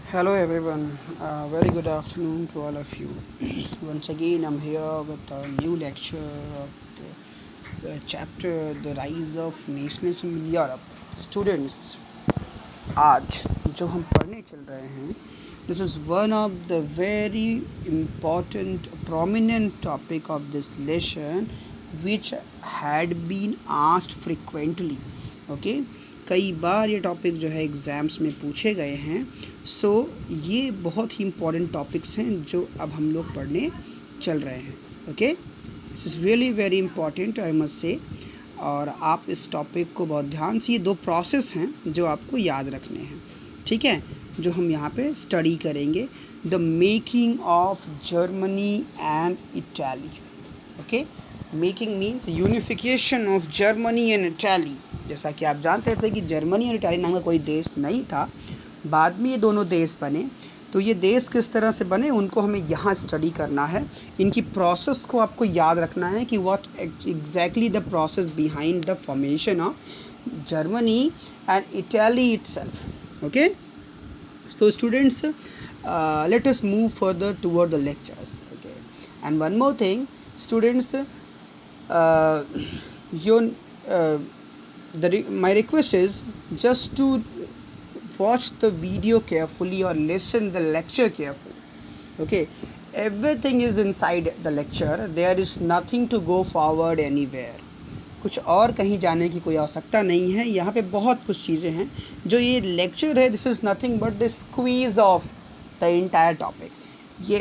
Hello everyone, very good afternoon to all of you. Once again, I'm here with a new lecture of the chapter The Rise of Nationalism in Europe. Students, आज जो हम पढ़ने चल रहे हैं, this is one of the very important, prominent topic of this lesson which had been asked frequently. Okay, कई बार ये topic जो है एग्ज़ाम्स में पूछे गए हैं. सो ये बहुत ही इम्पॉर्टेंट टॉपिक्स हैं जो अब हम लोग पढ़ने चल रहे हैं. Okay, this is really very important, I must say. और आप इस टॉपिक को बहुत ध्यान से, ये दो प्रोसेस हैं जो आपको याद रखने हैं, ठीक है, जो हम यहाँ पे स्टडी करेंगे. The making of Germany and Italy. Okay, making means unification of Germany and Italy. जैसा कि आप जानते थे कि जर्मनी और इटली नाम का कोई देश नहीं था, बाद में ये दोनों देश बने. तो ये देश किस तरह से बने उनको हमें यहाँ स्टडी करना है. इनकी प्रोसेस को आपको याद रखना है कि what exactly the process behind the formation of Germany and Italy itself. Okay, so students, let us move further toward the lectures. Okay, and one more thing, students, my request is just to watch the video carefully or listen the lecture carefully. Okay, everything is inside the lecture, there is nothing to go forward anywhere. कुछ और कहीं जाने की कोई आवश्यकता नहीं है. यहाँ पे बहुत कुछ चीज़ें हैं. जो ये लेक्चर है, this is nothing but the squeeze of the entire topic. ये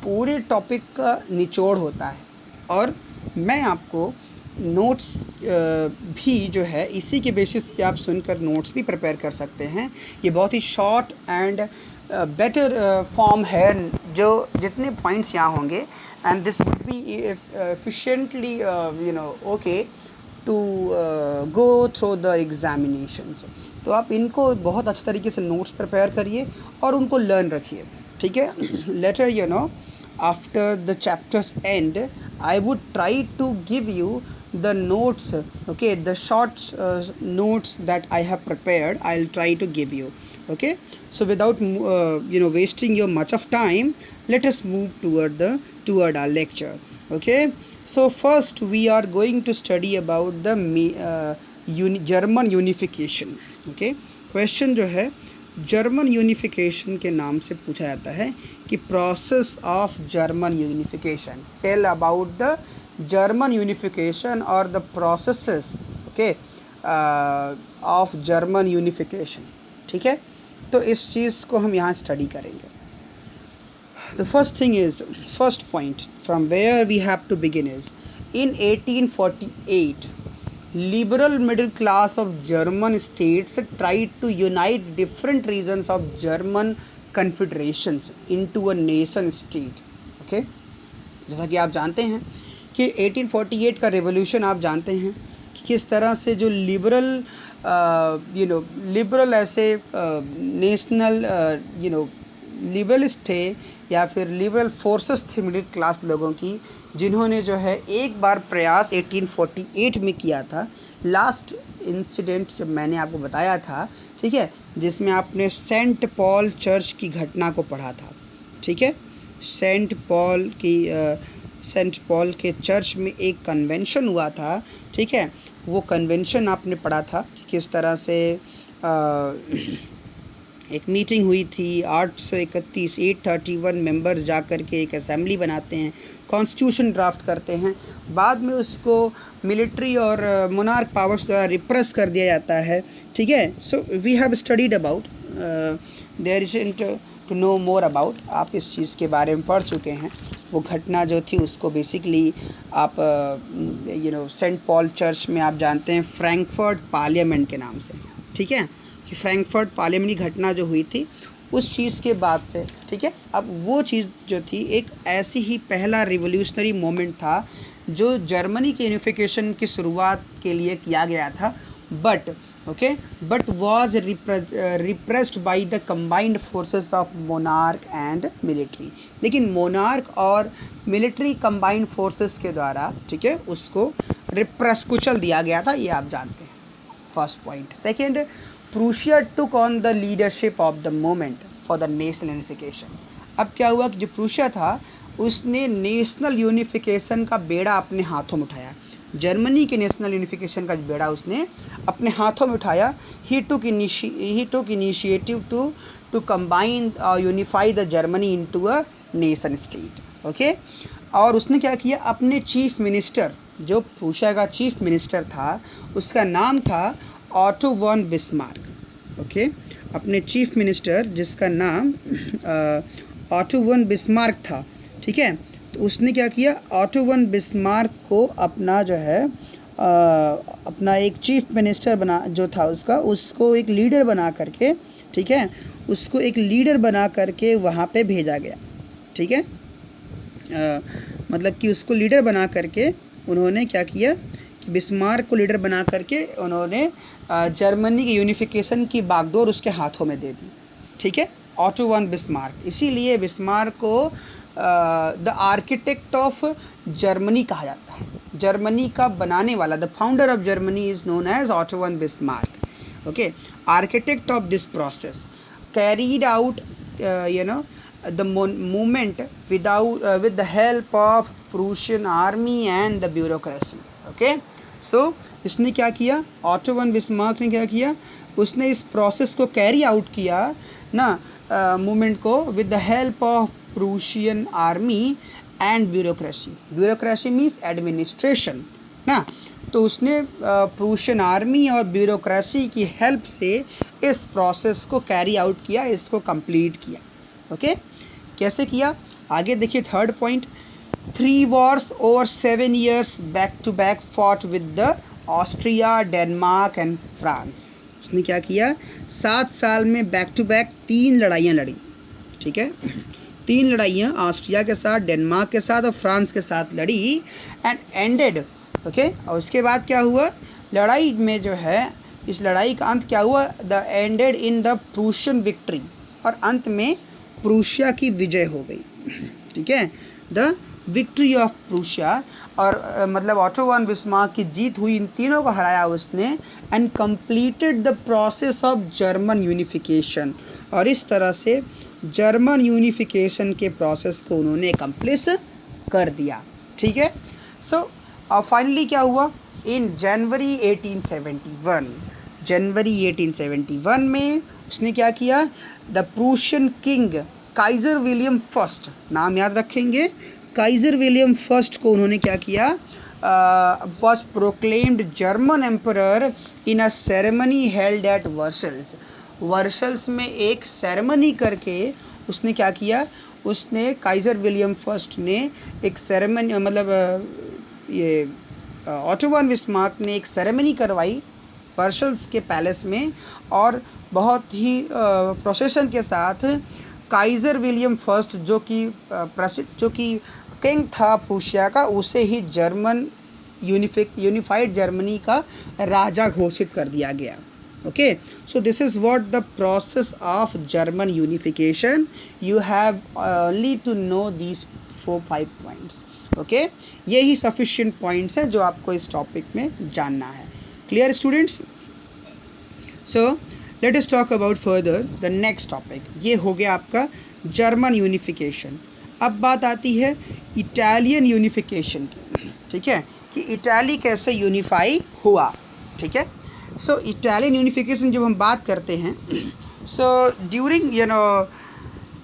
पूरे टॉपिक का निचोड़ होता है. और मैं आपको नोट्स भी जो है इसी के बेसिस पे आप सुनकर नोट्स भी प्रिपेयर कर सकते हैं. ये बहुत ही शॉर्ट एंड बेटर फॉर्म है. जो जितने पॉइंट्स यहाँ होंगे, and this would be efficiently okay to go through the examinations. तो आप इनको बहुत अच्छे तरीके से नोट्स प्रिपेयर करिए और उनको लर्न रखिए, ठीक है. Later after the chapters end, I would try to give you the notes, okay, the short notes that I have prepared. I'll try to give you. Okay, so without wasting your much of time, let us move toward our lecture. Okay, so first we are going to study about the German unification. Okay, question जो है German unification के नाम से पूछा जाता है कि process of German unification. Tell about the German unification और the processes, okay, of German unification. ठीक है, तो इस चीज़ को हम यहाँ स्टडी करेंगे. The first thing is, first point from where we have to begin is, in 1848, liberal middle class of German states tried to unite different regions of German confederations into a nation state. Okay, जैसा कि आप जानते हैं कि 1848 का revolution आप जानते हैं कि किस तरह से जो लिबरल ऐसे नेशनल लिबरलिस्ट थे या फिर लिबरल फोर्सेस थे मिडिल क्लास लोगों की, जिन्होंने जो है एक बार प्रयास 1848 में किया था. लास्ट इंसिडेंट जब मैंने आपको बताया था, ठीक है, जिसमें आपने सेंट पॉल चर्च की घटना को पढ़ा था. ठीक है, सेंट पॉल के चर्च में एक कन्वेंशन हुआ था. ठीक है, वो कन्वेंशन आपने पढ़ा था कि किस तरह से एक मीटिंग हुई थी. 831 मेंबर्स जा कर के एक असेंबली बनाते हैं, कॉन्स्टिट्यूशन ड्राफ्ट करते हैं. बाद में उसको मिलिट्री और मोनार्क पावर्स द्वारा रिप्रेस कर दिया जाता है. ठीक है, so we have studied about, there is to know more about. आप इस चीज़ के बारे में पढ़ चुके हैं. वो घटना जो थी उसको बेसिकली आप सेंट पॉल चर्च में आप जानते हैं फ्रैंकफर्ट पार्लियामेंट के नाम से. ठीक है, कि फ्रैंकफर्ट पार्लियामेंट की घटना जो हुई थी उस चीज़ के बाद से, ठीक है, अब वो चीज़ जो थी एक ऐसी ही पहला रिवोल्यूशनरी मोमेंट था जो जर्मनी के यूनिफिकेशन की शुरुआत के लिए किया गया था. But was repressed by the combined forces of monarch and military. लेकिन मोनार्क और मिलिट्री कंबाइंड फोर्सेस के द्वारा, ठीक है, उसको रिप्रेस कुचल दिया गया था. ये आप जानते हैं, first point. Second, Prussia took on the leadership of the movement. For the national unification. अब क्या हुआ कि जो प्रूशिया था उसने नेशनल यूनिफिकेशन का बेड़ा अपने हाथों में उठाया। जर्मनी के नेशनल यूनिफिकेशन का बेड़ा उसने अपने हाथों में उठाया। He took initiative to combine unify the Germany into a nation state. Okay, और उसने क्या किया, अपने चीफ मिनिस्टर, जो प्रूशिया का चीफ मिनिस्टर था उसका नाम था ऑटो वन बिस्मार्क। ओके, अपने चीफ मिनिस्टर जिसका नाम ऑटो वन बिस्मार्क था, ठीक है, तो उसने क्या किया, ऑटो वन बिस्मार्क को अपना जो है अपना एक चीफ मिनिस्टर बना जो था उसको एक लीडर बना करके, ठीक है, उसको एक लीडर बना करके वहाँ पे भेजा गया। ठीक है, मतलब कि उसको लीडर बना करके उन्होंने क्या किया कि बिस्मार्क को लीडर बना करके उन्होंने जर्मनी की यूनिफिकेशन की बागडोर उसके हाथों में दे दी। ठीक है, ऑटो वन बिस्मार्क, इसीलिए बिस्मार्क को द आर्किटेक्ट ऑफ जर्मनी कहा जाता है। जर्मनी का बनाने वाला, the founder of Germany is known as Otto von Bismarck. Okay, architect of this process carried out the movement with the help of Prussian army and the bureaucracy. Okay, so इसने क्या किया, auto von Bismarck ने क्या किया, उसने इस process को carry out किया ना, मूवमेंट को, with the help of Prussian army and bureaucracy. Bureaucracy means administration ना, तो उसने प्रूशियन आर्मी और ब्यूरोक्रेसी की हेल्प से इस प्रोसेस को कैरी आउट किया, इसको कंप्लीट किया। ओके, कैसे किया, आगे देखिए third point. 3 wars over 7 years back to back fought with the Austria, Denmark and France. उसने क्या किया, 7 साल में बैक टू बैक 3 लड़ाइयाँ लड़ी। ठीक है, 3 लड़ाइयाँ ऑस्ट्रिया के साथ, डेनमार्क के साथ और फ्रांस के साथ लड़ी एंड एंडेड। ओके, और उसके बाद क्या हुआ, लड़ाई में जो है, इस लड़ाई का अंत क्या हुआ, the ended in the Prussian victory, और अंत में प्रूशिया की विजय हो गई। ठीक है, द विक्ट्री ऑफ प्रूशिया, और मतलब ऑटो वन बिस्मार्क की जीत हुई, इन तीनों को हराया उसने, and completed the process of German unification, और इस तरह से जर्मन यूनिफिकेशन के प्रोसेस को उन्होंने कंप्लीट कर दिया। ठीक है, सो और फाइनली क्या हुआ, इन जनवरी 1871 में उसने क्या किया, the Prussian king Kaizer William first, नाम याद रखेंगे, काइजर विलियम फर्स्ट को उन्होंने क्या किया, was proclaimed German emperor in a ceremony held at Versailles. Versailles में एक सेरेमनी करके उसने क्या किया, उसने काइजर विलियम फर्स्ट ने एक सेरेमनी, मतलब ये ऑटो वन बिस्मार्क ने एक सेरेमनी करवाई वर्सल्स के पैलेस में, और बहुत ही प्रोसेशन के साथ काइजर विलियम फर्स्ट जो कि किंग था प्रूशिया का, उसे ही जर्मन यूनिफाइड जर्मनी का राजा घोषित कर दिया गया। Okay, so this is what the process of German unification. You have only to know these 4-5 points. Okay, यही सफिशिएंट पॉइंट्स हैं जो आपको इस टॉपिक में जानना है। Clear students? So let us talk about further the next topic. ये हो गया आपका जर्मन यूनिफिकेशन। अब बात आती है इटालियन यूनिफिकेशन की। ठीक है, कि इटाली कैसे यूनिफाई हुआ। ठीक है, सो इटालियन यूनिफिकेशन जब हम बात करते हैं, सो ड्यूरिंग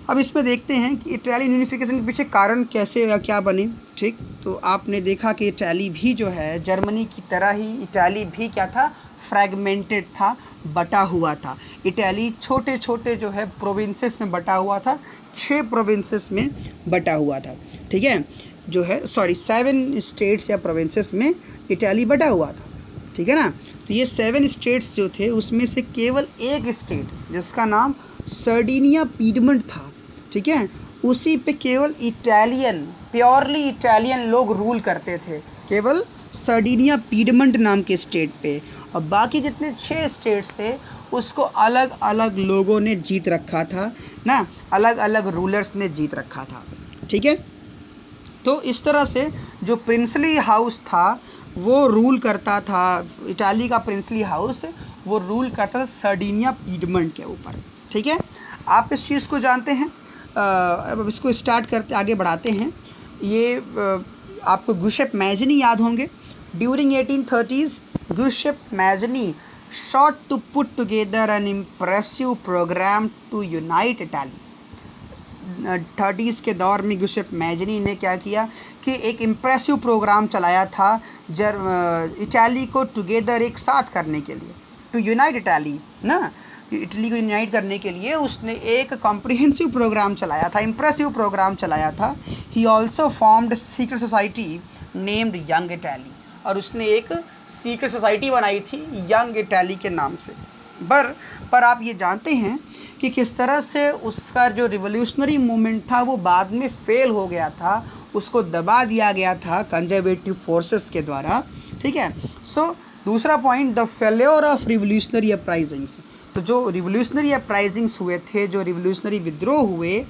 अब इसमें देखते हैं कि इटालियन यूनिफिकेशन के पीछे कारण कैसे या क्या बने। ठीक, तो आपने देखा कि इटाली भी जो है जर्मनी की तरह ही इटाली भी क्या था, फ्रैगमेंटेड था, बटा हुआ था। इटाली छोटे छोटे जो है प्रोविंसेस में बटा हुआ था, 6 प्रोविंसेस में बटा हुआ था। ठीक है, जो है 7 स्टेट्स या प्रोविंसेस में इटाली बटा हुआ था। ठीक है ना, तो ये 7 स्टेट्स जो थे उसमें से केवल एक स्टेट जिसका नाम सर्डिनिया पीडमंट था, ठीक है, उसी पे केवल इटालियन, प्योरली इटालियन लोग रूल करते थे, केवल सर्डिनिया पीडमंट नाम के स्टेट पे। और बाकी जितने 6 स्टेट्स थे उसको अलग अलग लोगों ने जीत रखा था ना, अलग अलग रूलर्स ने जीत रखा था। ठीक है, तो इस तरह से जो प्रिंसली हाउस था वो रूल करता था, इटाली का प्रिंसली हाउस वो रूल करता था सर्डिनिया पीडमंट के ऊपर। ठीक है, आप इस चीज़ को जानते हैं। अब इसको स्टार्ट करते आगे बढ़ाते हैं। ये आपको गुसेप मैजनी याद होंगे। During 1830s Giuseppe Mazzini sought to put together an impressive program to unite Italy। 30s के दौर में गुसेप मैजनी ने क्या किया कि एक इम्प्रेसिव प्रोग्राम चलाया था इटाली को टुगेदर एक साथ करने के लिए, टू यूनाइट इटाली ना, इटली को यूनाइट करने के लिए उसने एक कॉम्प्रिहेंसिव प्रोग्राम चलाया था, इम्प्रेसिव प्रोग्राम चलाया था। He also formed secret society named young Italy, और उसने एक सीक्रेट सोसाइटी बनाई थी यंग इटाली के नाम से। पर आप ये जानते हैं कि किस तरह से उसका जो रिवोल्यूशनरी मूवमेंट था वो बाद में फेल हो गया था, उसको दबा दिया गया था कंजर्वेटिव फोर्सेस के द्वारा। ठीक है। सो दूसरा point, the failure of revolutionary uprisings. तो जो रिवोल्यूशनरी अपराइजिंग्स हुए थे, जो रिवोल्यूशनरी विद्रोह हुए,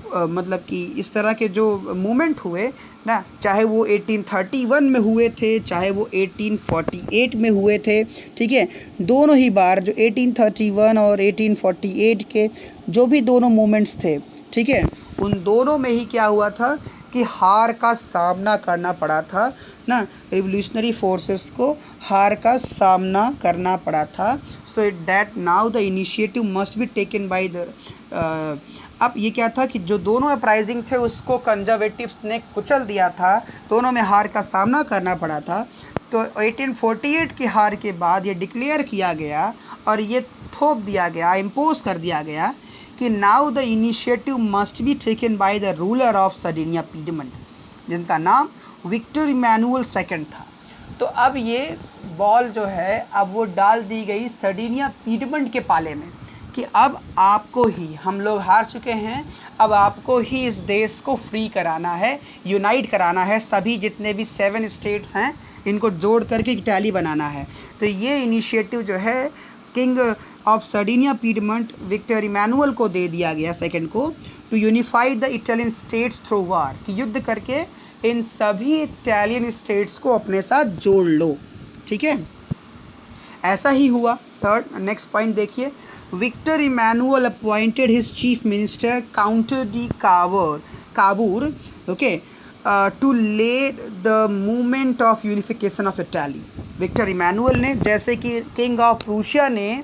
मतलब कि इस तरह के जो मूवमेंट हुए ना, चाहे वो 1831 में हुए थे, चाहे वो 1848 में हुए थे। ठीक है। दोनों ही बार जो 1831 और 1848 के जो भी दोनों मूवमेंट्स थे, ठीक है, उन दोनों में ही क्या हुआ था कि हार का सामना करना पड़ा था ना, रिवोल्यूशनरी फोर्सेस को हार का सामना करना पड़ा था। So that now the initiative must be taken by the अब ये क्या था कि जो दोनों अपराइजिंग थे उसको कंजर्वेटिव्स ने कुचल दिया था, दोनों में हार का सामना करना पड़ा था। तो 1848 की हार के बाद ये डिक्लेयर किया गया और ये थोप दिया गया, इम्पोज कर दिया गया कि now the initiative must be taken by the ruler of Sardinia Piedmont, जिनका नाम विक्टर इमैनुअल सेकंड था। तो अब ये बॉल जो है अब वो डाल दी गई सर्डिनिया पीडमंट के पाले में कि अब आपको ही, हम लोग हार चुके हैं, अब आपको ही इस देश को फ्री कराना है, यूनाइट कराना है, सभी जितने भी 7 स्टेट्स हैं इनको जोड़ करके इटाली बनाना है। तो ये इनिशिएटिव जो है king of Sardinia Piedmont Victor Emmanuel को दे दिया गया, सेकंड को, to unify the Italian states through war, कि युद्ध करके इन सभी इटालियन स्टेट्स को अपने साथ जोड़ लो। ठीक है, ऐसा ही हुआ। थर्ड नेक्स्ट पॉइंट देखिए, Victor Emmanuel appointed his chief minister Count de Cavour okay to lead the movement of unification of Italy. Victor Emmanuel ने, जैसे कि किंग ऑफ प्रूशिया ने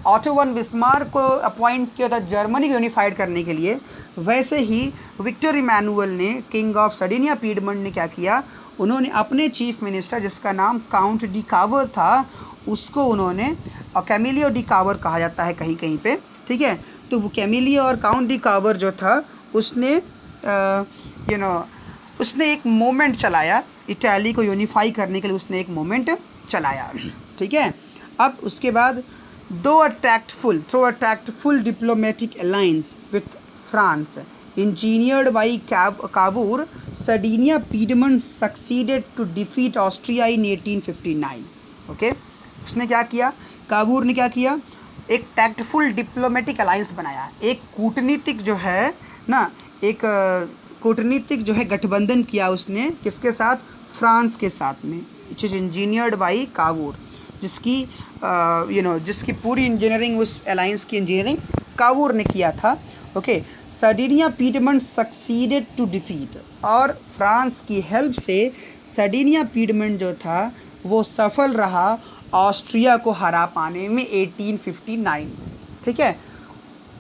ऑटो वन बिस्मार्क को अपॉइंट किया था जर्मनी को unified करने के लिए, वैसे ही विक्टर इमैनुअल ने, किंग ऑफ सर्डिनिया पीडमंट ने क्या किया, उन्होंने अपने चीफ मिनिस्टर जिसका नाम काउंट डी कावर था उसको उन्होंने, और कैमिलियो डी कावर कहा जाता है कहीं कहीं पे, ठीक है, तो वो कैमिलियो और काउंट डी कावर जो था उसने उसने एक मूवमेंट चलाया इटाली को यूनिफाई करने के लिए, उसने एक मूवमेंट चलाया। ठीक है। अब उसके बाद through a tactful diplomatic alliance with France engineered by Cavour, Sardinia Piedmont succeeded to defeat Austria in 1859। Okay, उसने क्या किया, कावूर ने क्या किया, एक टैक्टफुल डिप्लोमेटिक अलायंस बनाया, एक कूटनीतिक जो है ना, एक कूटनीतिक जो है गठबंधन किया उसने, किसके साथ, फ्रांस के साथ में, which is engineered by Cavour, जिसकी जिसकी पूरी इंजीनियरिंग, उस अलायंस की इंजीनियरिंग कावूर ने किया था। Okay, Sardinia Piedmont succeeded to defeat, और फ्रांस की हेल्प से सर्डिनिया पीडमंट जो था वो सफल रहा ऑस्ट्रिया को हरा पाने में 1859। ठीक है,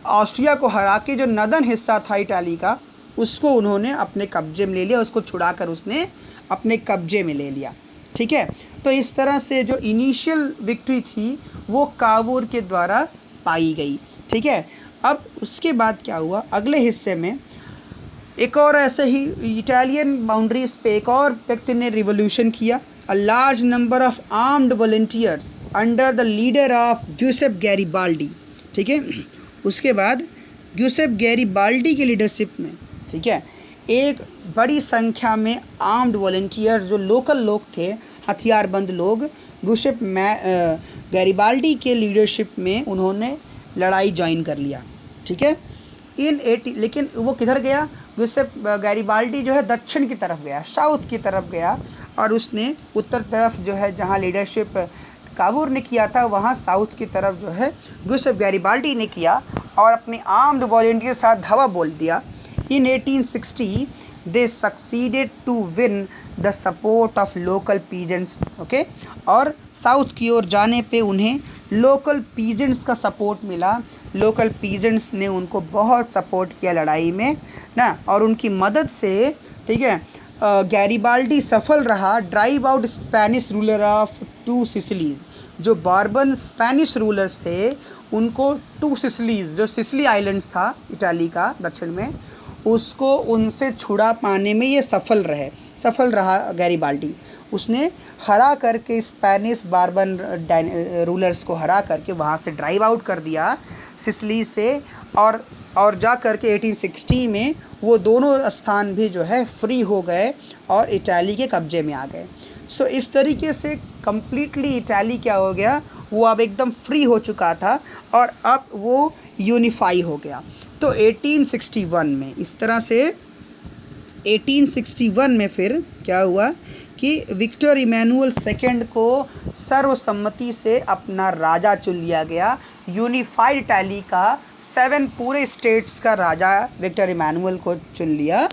ऑस्ट्रिया को हरा के जो नदन हिस्सा था इटाली का उसको उन्होंने अपने कब्जे में ले लिया, उसको छुड़ाकर उसने अपने कब्जे में ले लिया। ठीक है, तो इस तरह से जो इनिशियल विक्ट्री थी वो कावूर के द्वारा पाई गई। ठीक है, अब उसके बाद क्या हुआ, अगले हिस्से में एक और ऐसे ही इटालियन बाउंड्रीज पे एक और व्यक्ति ने रिवोल्यूशन किया। A large number of armed volunteers under the leader of Giuseppe Garibaldi. ठीक है, उसके बाद ग्यूसेप गैरिबाल्डी की लीडरशिप में, ठीक है, एक बड़ी संख्या में आर्म्ड वॉलंटियर जो लोकल लोग थे, हथियारबंद लोग, ग्यूसेप गैरिबाल्डी के लीडरशिप में उन्होंने लड़ाई ज्वाइन कर लिया। ठीक है, लेकिन वो किधर गया, ग्यूसेप गैरिबाल्डी जो है दक्षिण की तरफ गया, साउथ की तरफ गया, और उसने उत्तर तरफ जो है जहाँ लीडरशिप कावूर ने किया था वहाँ साउथ की तरफ जो है ग्यूसेप गैरिबाल्डी ने किया, और अपने आर्म्ड वॉलेंटियर के साथ धावा बोल दिया। In 1860 they succeeded to win the support of local peasants. Okay, और साउथ की ओर जाने पे उन्हें लोकल पीजेंट्स का सपोर्ट मिला। लोकल पीजेंट्स ने उनको बहुत सपोर्ट किया लड़ाई में ना, और उनकी मदद से, ठीक है, गैरिबाल्डी सफल रहा drive out Spanish ruler of two Sicilies. जो बार्बन स्पेनिश रूलर्स थे उनको टू सिसिलीज, जो सिसिली आइलैंड्स था इटाली का दक्षिण में, उसको उनसे छुड़ा पाने में ये सफल रहा गैरिबाल्डी। उसने हरा करके स्पेनिश बार्बन रूलर्स को हरा करके वहाँ से ड्राइव आउट कर दिया सिसिली से, और जा करके 1860 में वो दोनों स्थान भी जो है फ्री हो गए और इटाली के कब्जे में आ गए। सो इस तरीके से कम्प्लीटली इटाली क्या हो गया, वो अब एकदम फ्री हो चुका था और अब वो यूनिफाई हो गया। तो 1861 में इस तरह से 1861 में फिर क्या हुआ कि विक्टर इमैनुअल सेकेंड को सर्वसम्मति से अपना राजा चुन लिया गया। यूनिफाइड इटाली का 7 पूरे स्टेट्स का राजा विक्टर इमैनुअल को चुन लिया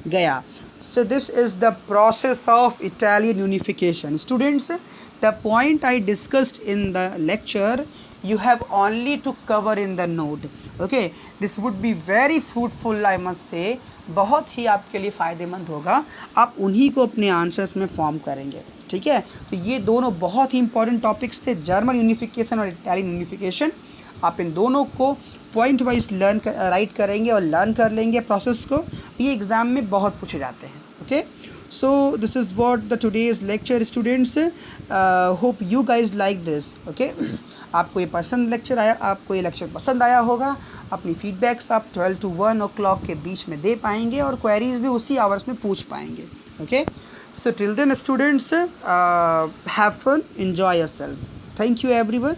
गया। So this is the process of Italian unification. Students, the point I discussed in the lecture, you have only to cover in the note. Okay, this would be very fruitful, I must say. बहुत ही आपके लिए फ़ायदेमंद होगा, आप उन्हीं को अपने answers में फॉर्म करेंगे। ठीक है, तो ये दोनों बहुत ही इंपॉर्टेंट टॉपिक्स थे, जर्मन यूनिफिकेशन और इटालियन यूनिफिकेशन। आप इन दोनों को पॉइंट वाइज राइट करेंगे और लर्न कर लेंगे प्रोसेस को। ये एग्ज़ाम में बहुत पूछे जाते हैं। Okay, so this is what the today's lecture students. Hope you guys like this. Okay, आपको ये आपको ये लेक्चर पसंद आया होगा। अपनी फीडबैक्स आप 12 to 1 o'clock के बीच में दे पाएंगे और क्वेरीज भी उसी आवर्स में पूछ पाएंगे। Okay, so till then students, have fun, enjoy yourself. Thank you everyone.